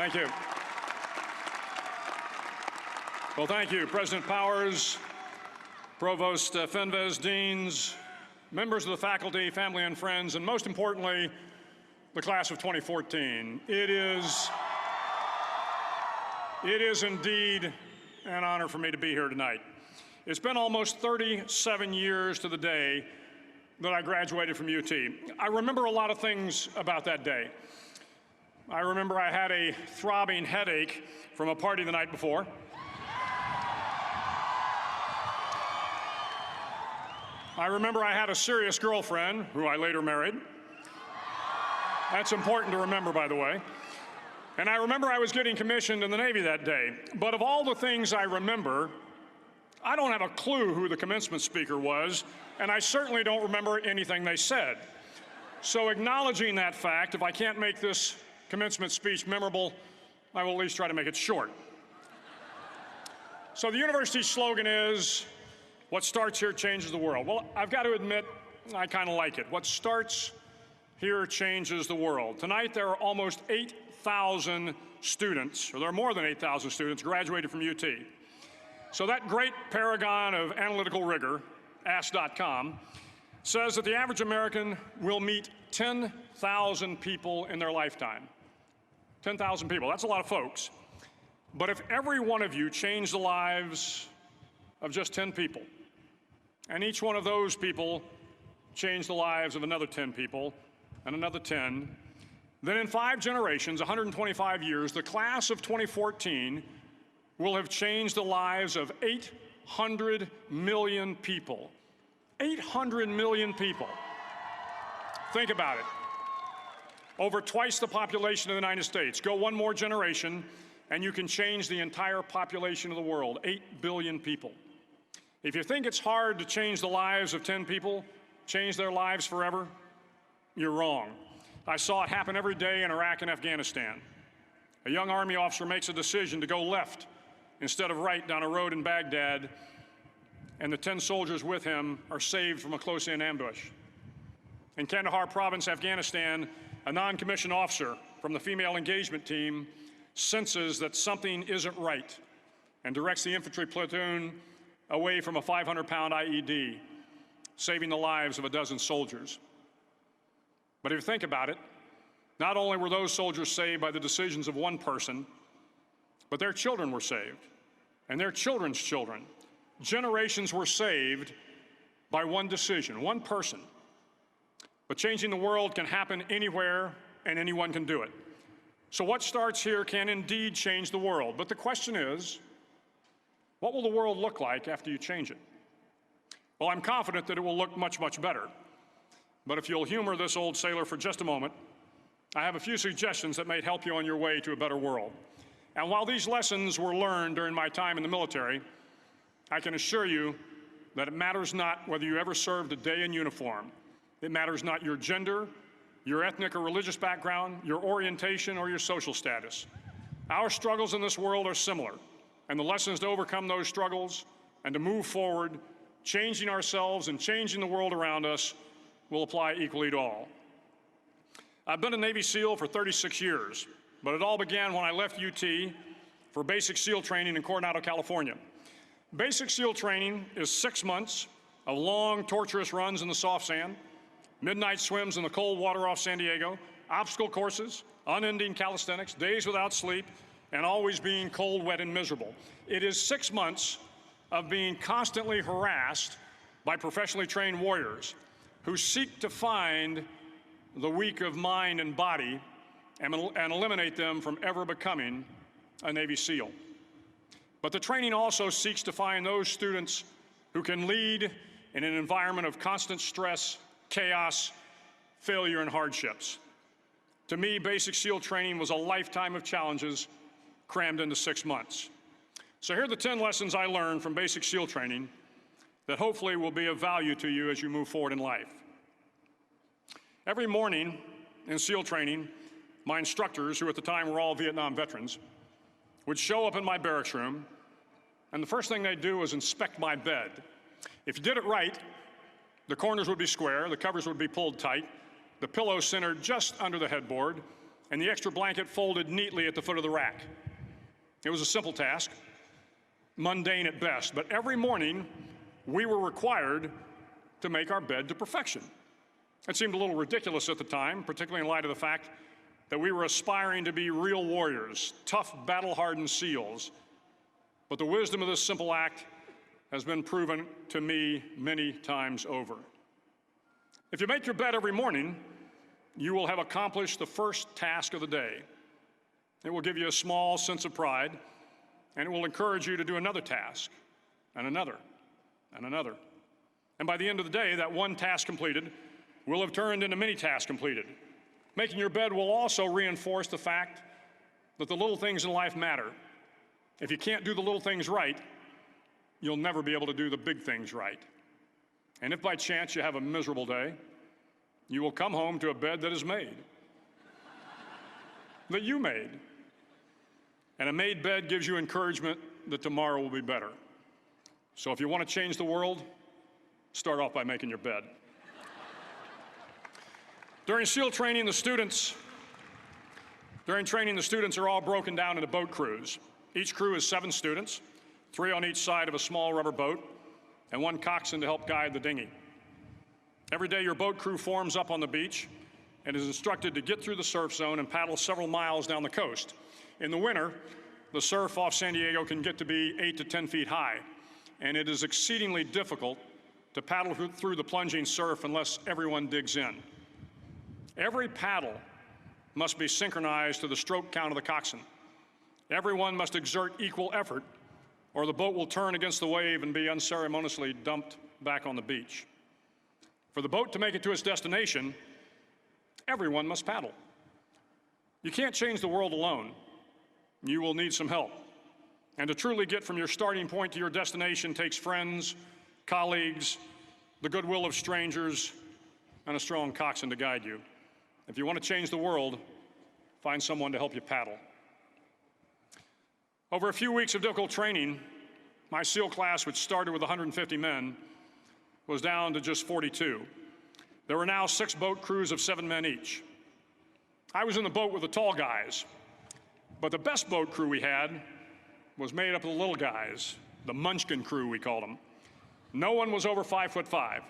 Thank you. Well, thank you, President Powers, Provost Fenves, deans, members of the faculty, family and friends, and most importantly, the class of 2014. It is indeed an honor for me to be here tonight. It's been almost 37 years to the day that I graduated from UT. I remember a lot of things about that day. I remember I had a throbbing headache from a party the night before. I remember I had a serious girlfriend who I later married. That's important to remember, by the way. And I remember I was getting commissioned in the Navy that day. But of all the things I remember, I don't have a clue who the commencement speaker was, and I certainly don't remember anything they said. So acknowledging that fact, if I can't make this commencement speech memorable, I will at least try to make it short. So the university's slogan is, what starts here changes the world. Well, I've got to admit, I kind of like it. What starts here changes the world. Tonight, there are almost 8,000 students, or there are more than 8,000 students graduated from UT. So that great paragon of analytical rigor, Ask.com, says that the average American will meet 10,000 people in their lifetime. 10,000 people, that's a lot of folks. But if every one of you changed the lives of just 10 people, and each one of those people changed the lives of another 10 people, and another 10, then in 5 generations, 125 years, the class of 2014 will have changed the lives of 800 million people. 800 million people. Think about it. Over twice the population of the United States. Go one more generation, and you can change the entire population of the world, 8 billion people. If you think it's hard to change the lives of 10 people, change their lives forever, you're wrong. I saw it happen every day in Iraq and Afghanistan. A young Army officer makes a decision to go left instead of right down a road in Baghdad, and the 10 soldiers with him are saved from a close-in ambush. In Kandahar province, Afghanistan, a non-commissioned officer from the female engagement team senses that something isn't right and directs the infantry platoon away from a 500-pound IED, saving the lives of a dozen soldiers. But if you think about it, not only were those soldiers saved by the decisions of one person, but their children were saved, and their children's children. Generations were saved by one decision, one person. But changing the world can happen anywhere, and anyone can do it. So what starts here can indeed change the world. But the question is, what will the world look like after you change it? Well, I'm confident that it will look much, much better. But if you'll humor this old sailor for just a moment, I have a few suggestions that may help you on your way to a better world. And while these lessons were learned during my time in the military, I can assure you that it matters not whether you ever served a day in uniform. It matters not your gender, your ethnic or religious background, your orientation, or your social status. Our struggles in this world are similar, and the lessons to overcome those struggles and to move forward, changing ourselves and changing the world around us, will apply equally to all. I've been a Navy SEAL for 36 years, but it all began when I left UT for basic SEAL training in Coronado, California. Basic SEAL training is 6 months of long, torturous runs in the soft sand, midnight swims in the cold water off San Diego, obstacle courses, unending calisthenics, days without sleep, and always being cold, wet, and miserable. It is 6 months of being constantly harassed by professionally trained warriors who seek to find the weak of mind and body and eliminate them from ever becoming a Navy SEAL. But the training also seeks to find those students who can lead in an environment of constant stress, chaos, failure, and hardships. To me, basic SEAL training was a lifetime of challenges crammed into 6 months. So here are the 10 lessons I learned from basic SEAL training that hopefully will be of value to you as you move forward in life. Every morning in SEAL training, my instructors, who at the time were all Vietnam veterans, would show up in my barracks room, and the first thing they'd do was inspect my bed. If you did it right, the corners would be square, the covers would be pulled tight, the pillow centered just under the headboard, and the extra blanket folded neatly at the foot of the rack. It was a simple task, mundane at best, but every morning we were required to make our bed to perfection. It seemed a little ridiculous at the time, particularly in light of the fact that we were aspiring to be real warriors, tough, battle-hardened SEALs. But the wisdom of this simple act has been proven to me many times over. If you make your bed every morning, you will have accomplished the first task of the day. It will give you a small sense of pride, and it will encourage you to do another task, and another, and another. And by the end of the day, that one task completed will have turned into many tasks completed. Making your bed will also reinforce the fact that the little things in life matter. If you can't do the little things right, you'll never be able to do the big things right. And if by chance you have a miserable day, you will come home to a bed that is made, that you made. And a made bed gives you encouragement that tomorrow will be better. So if you want to change the world, start off by making your bed. During SEAL training, the students are all broken down into boat crews. Each crew is 7 students, 3 on each side of a small rubber boat, and 1 coxswain to help guide the dinghy. Every day, your boat crew forms up on the beach and is instructed to get through the surf zone and paddle several miles down the coast. In the winter, the surf off San Diego can get to be 8 to 10 feet high, and it is exceedingly difficult to paddle through the plunging surf unless everyone digs in. Every paddle must be synchronized to the stroke count of the coxswain. Everyone must exert equal effort, or the boat will turn against the wave and be unceremoniously dumped back on the beach. For the boat to make it to its destination, everyone must paddle. You can't change the world alone. You will need some help. And to truly get from your starting point to your destination takes friends, colleagues, the goodwill of strangers, and a strong coxswain to guide you. If you want to change the world, find someone to help you paddle. Over a few weeks of difficult training, my SEAL class, which started with 150 men, was down to just 42. There were now 6 boat crews of 7 men each. I was in the boat with the tall guys, but the best boat crew we had was made up of the little guys, the Munchkin crew, we called them. No one was over 5'5".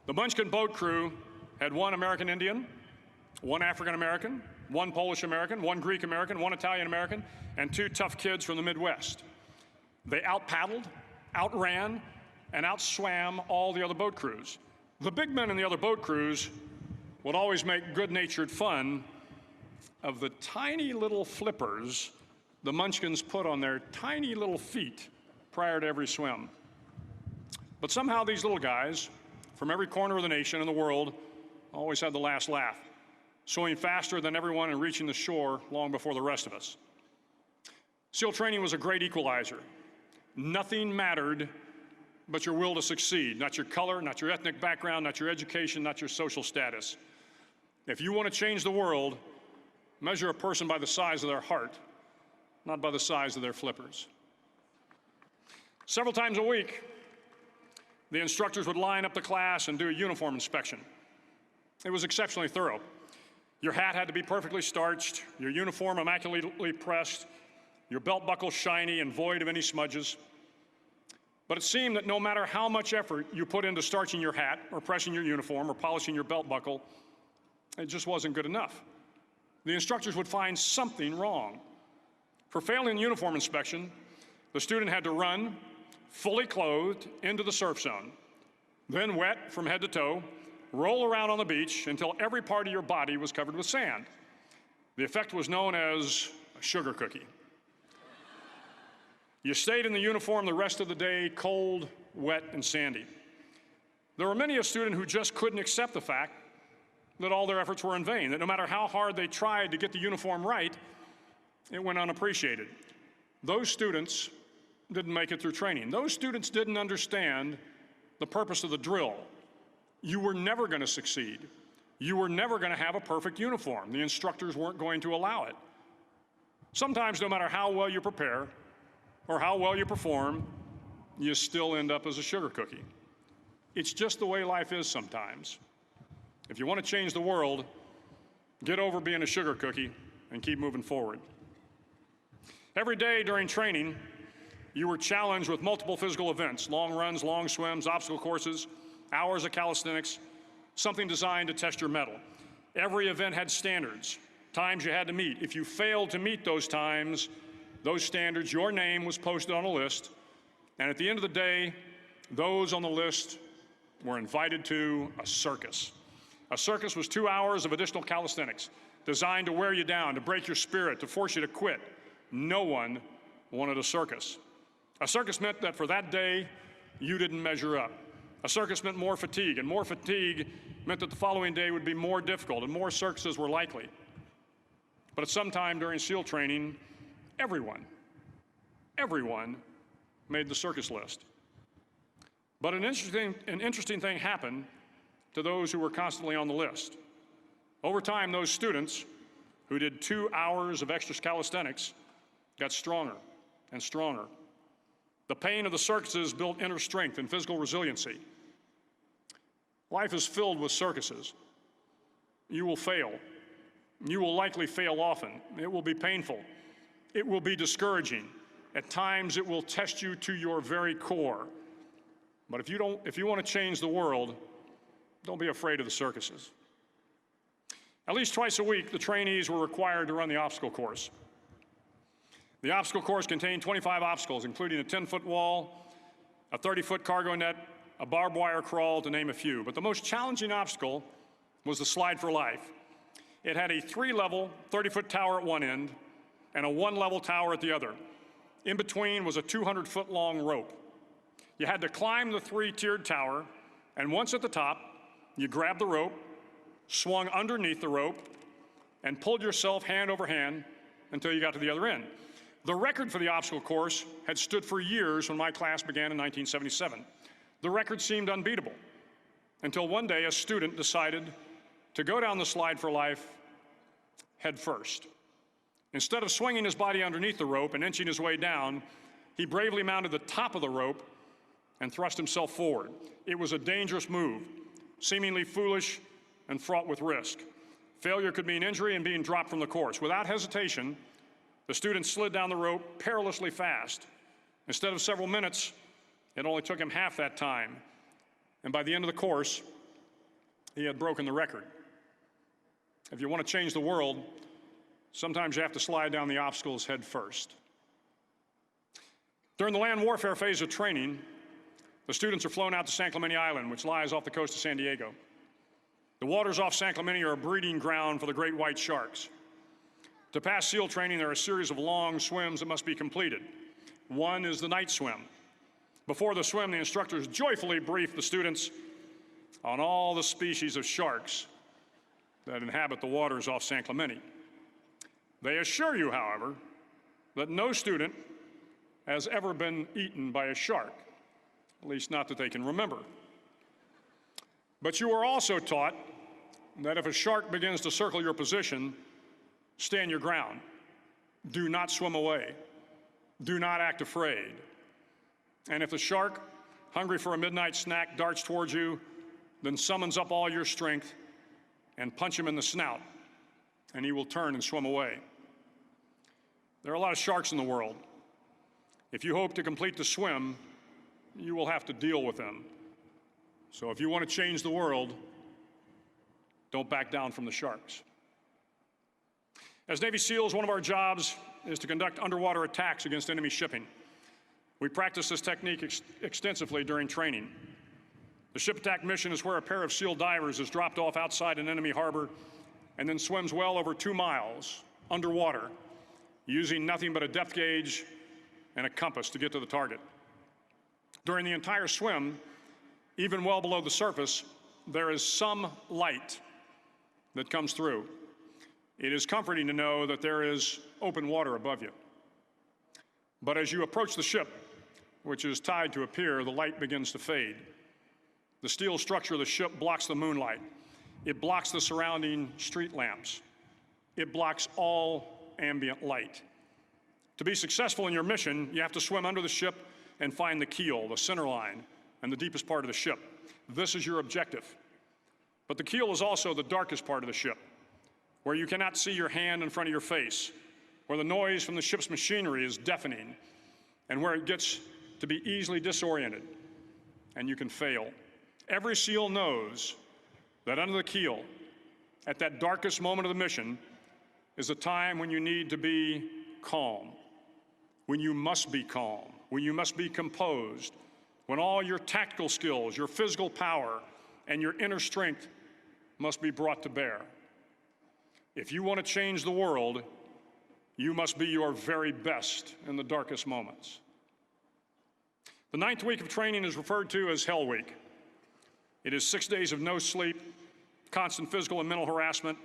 The Munchkin boat crew had 1 American Indian, 1 African American, 1 Polish American, 1 Greek American, 1 Italian American, and 2 tough kids from the Midwest. They out-paddled, outran, and outswam all the other boat crews. The big men in the other boat crews would always make good-natured fun of the tiny little flippers the Munchkins put on their tiny little feet prior to every swim. But somehow these little guys from every corner of the nation and the world always had the last laugh, swimming faster than everyone and reaching the shore long before the rest of us. SEAL training was a great equalizer. Nothing mattered but your will to succeed, not your color, not your ethnic background, not your education, not your social status. If you want to change the world, measure a person by the size of their heart, not by the size of their flippers. Several times a week, the instructors would line up the class and do a uniform inspection. It was exceptionally thorough. Your hat had to be perfectly starched, your uniform immaculately pressed, your belt buckle shiny and void of any smudges. But it seemed that no matter how much effort you put into starching your hat or pressing your uniform or polishing your belt buckle, it just wasn't good enough. The instructors would find something wrong. For failing the uniform inspection, the student had to run, fully clothed, into the surf zone, then wet from head to toe, roll around on the beach until every part of your body was covered with sand. The effect was known as a sugar cookie. You stayed in the uniform the rest of the day, cold, wet, and sandy. There were many a student who just couldn't accept the fact that all their efforts were in vain, that no matter how hard they tried to get the uniform right, it went unappreciated. Those students didn't make it through training. Those students didn't understand the purpose of the drill. You were never going to succeed. You were never going to have a perfect uniform. The instructors weren't going to allow it. Sometimes, no matter how well you prepare or how well you perform, you still end up as a sugar cookie. It's just the way life is sometimes. If you want to change the world, get over being a sugar cookie and keep moving forward. Every day during training, you were challenged with multiple physical events, long runs, long swims, obstacle courses, hours of calisthenics, something designed to test your mettle. Every event had standards, times you had to meet. If you failed to meet those times, those standards, your name was posted on a list, and at the end of the day, those on the list were invited to a circus. A circus was 2 hours of additional calisthenics, designed to wear you down, to break your spirit, to force you to quit. No one wanted a circus. A circus meant that for that day, you didn't measure up. A circus meant more fatigue, and more fatigue meant that the following day would be more difficult, and more circuses were likely. But at some time during SEAL training, everyone made the circus list. But an interesting thing happened to those who were constantly on the list. Over time, those students who did 2 hours of extra calisthenics got stronger and stronger. The pain of the circuses built inner strength and physical resiliency. Life is filled with circuses. You will fail. You will likely fail often. It will be painful. It will be discouraging. At times, it will test you to your very core. But if you want to change the world, don't be afraid of the circuses. At least twice a week, the trainees were required to run the obstacle course. The obstacle course contained 25 obstacles, including a 10-foot wall, a 30-foot cargo net, a barbed wire crawl, to name a few. But the most challenging obstacle was the slide for life. It had a 3-level, 30-foot tower at one end and a 1-level tower at the other. In between was a 200-foot-long rope. You had to climb the 3-tiered tower, and once at the top, you grabbed the rope, swung underneath the rope, and pulled yourself hand over hand until you got to the other end. The record for the obstacle course had stood for years when my class began in 1977. The record seemed unbeatable until one day a student decided to go down the slide for life head first. Instead of swinging his body underneath the rope and inching his way down, he bravely mounted the top of the rope and thrust himself forward. It was a dangerous move, seemingly foolish and fraught with risk. Failure could mean injury and being dropped from the course. Without hesitation, the student slid down the rope perilously fast. Instead of several minutes, it only took him half that time. And by the end of the course, he had broken the record. If you want to change the world, sometimes you have to slide down the obstacles head first. During the land warfare phase of training, the students are flown out to San Clemente Island, which lies off the coast of San Diego. The waters off San Clemente are a breeding ground for the great white sharks. To pass SEAL training, there are a series of long swims that must be completed. One is the night swim. Before the swim, the instructors joyfully brief the students on all the species of sharks that inhabit the waters off San Clemente. They assure you, however, that no student has ever been eaten by a shark, at least not that they can remember. But you are also taught that if a shark begins to circle your position, stand your ground. Do not swim away. Do not act afraid. And if the shark, hungry for a midnight snack, darts towards you, then summons up all your strength and punch him in the snout, and he will turn and swim away. There are a lot of sharks in the world. If you hope to complete the swim, you will have to deal with them. So if you want to change the world, don't back down from the sharks. As Navy SEALs, one of our jobs is to conduct underwater attacks against enemy shipping. We practice this technique extensively during training. The ship attack mission is where a pair of SEAL divers is dropped off outside an enemy harbor and then swims well over 2 miles underwater, using nothing but a depth gauge and a compass to get to the target. During the entire swim, even well below the surface, there is some light that comes through. It is comforting to know that there is open water above you. But as you approach the ship, which is tied to a pier, the light begins to fade. The steel structure of the ship blocks the moonlight. It blocks the surrounding street lamps. It blocks all ambient light. To be successful in your mission, you have to swim under the ship and find the keel, the center line, and the deepest part of the ship. This is your objective. But the keel is also the darkest part of the ship. where you cannot see your hand in front of your face, where the noise from the ship's machinery is deafening, and where it gets to be easily disoriented, and you can fail. Every SEAL knows that under the keel, at that darkest moment of the mission, is a time when you need to be calm, when you must be calm, when you must be composed, when all your tactical skills, your physical power, and your inner strength must be brought to bear. If you want to change the world, you must be your very best in the darkest moments. The 9th week of training is referred to as Hell Week. It is 6 days of no sleep, constant physical and mental harassment,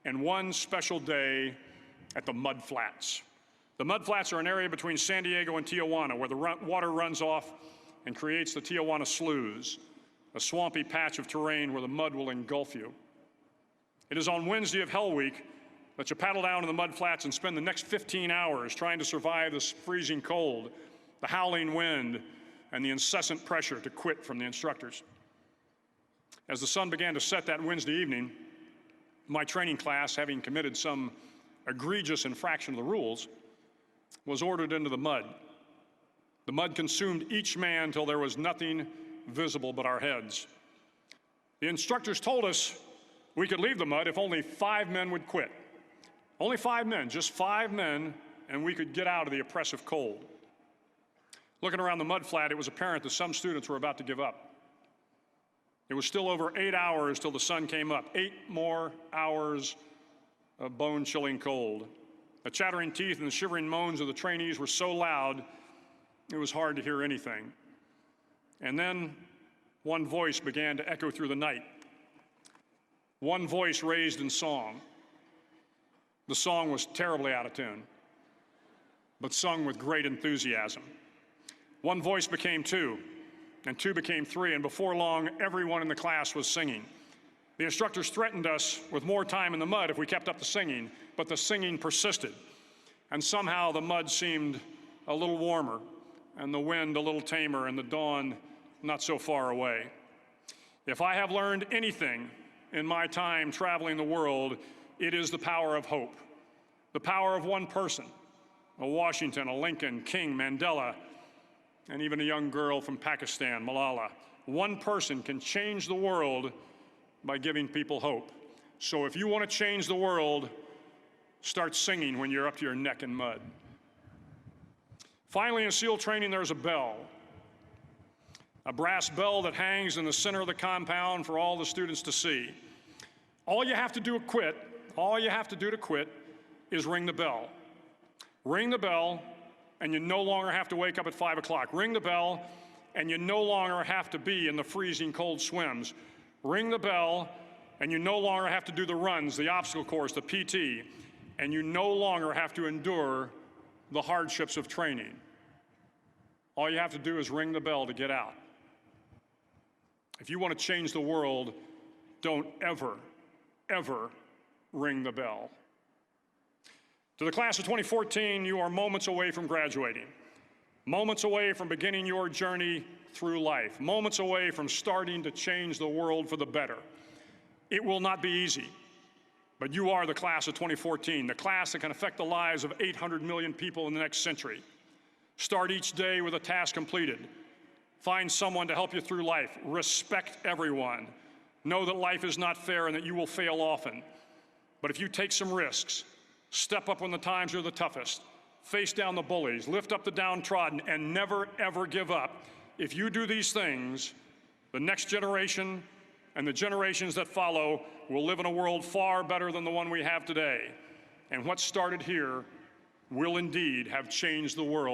and one special day at the Mud Flats. The Mud Flats are an area between San Diego and Tijuana where the water runs off and creates the Tijuana Sloughs, a swampy patch of terrain where the mud will engulf you. It is on Wednesday of Hell Week that you paddle down to the mud flats and spend the next 15 hours trying to survive this freezing cold, the howling wind, and the incessant pressure to quit from the instructors. As the sun began to set that Wednesday evening, my training class, having committed some egregious infraction of the rules, was ordered into the mud. The mud consumed each man till there was nothing visible but our heads. The instructors told us we could leave the mud if only 5 men would quit. Only 5 men, just 5 men, and we could get out of the oppressive cold. Looking around the mud flat, it was apparent that some students were about to give up. It was still over 8 hours till the sun came up, 8 more hours of bone-chilling cold. The chattering teeth and the shivering moans of the trainees were so loud, it was hard to hear anything. And then one voice began to echo through the night. One voice raised in song. The song was terribly out of tune, but sung with great enthusiasm. One voice became 2, and 2 became 3, and before long, everyone in the class was singing. The instructors threatened us with more time in the mud if we kept up the singing, but the singing persisted. And somehow the mud seemed a little warmer, and the wind a little tamer, and the dawn not so far away. If I have learned anything in my time traveling the world, it is the power of hope, the power of one person, a Washington, a Lincoln, King, Mandela, and even a young girl from Pakistan, Malala. One person can change the world by giving people hope. So if you want to change the world, start singing when you're up to your neck in mud. Finally, in SEAL training, there's a bell, a brass bell that hangs in the center of the compound for all the students to see. All you have to do to quit is ring the bell. Ring the bell, and you no longer have to wake up at 5 o'clock. Ring the bell, and you no longer have to be in the freezing cold swims. Ring the bell, and you no longer have to do the runs, the obstacle course, the PT, and you no longer have to endure the hardships of training. All you have to do is ring the bell to get out. If you want to change the world, don't ever, ever ring the bell. To the class of 2014, you are moments away from graduating, moments away from beginning your journey through life, moments away from starting to change the world for the better. It will not be easy, but you are the class of 2014, the class that can affect the lives of 800 million people in the next century. Start each day with a task completed. Find someone to help you through life. Respect everyone. Know that life is not fair and that you will fail often. But if you take some risks, step up when the times are the toughest, face down the bullies, lift up the downtrodden, and never, ever give up. If you do these things, the next generation and the generations that follow will live in a world far better than the one we have today. And what started here will indeed have changed the world.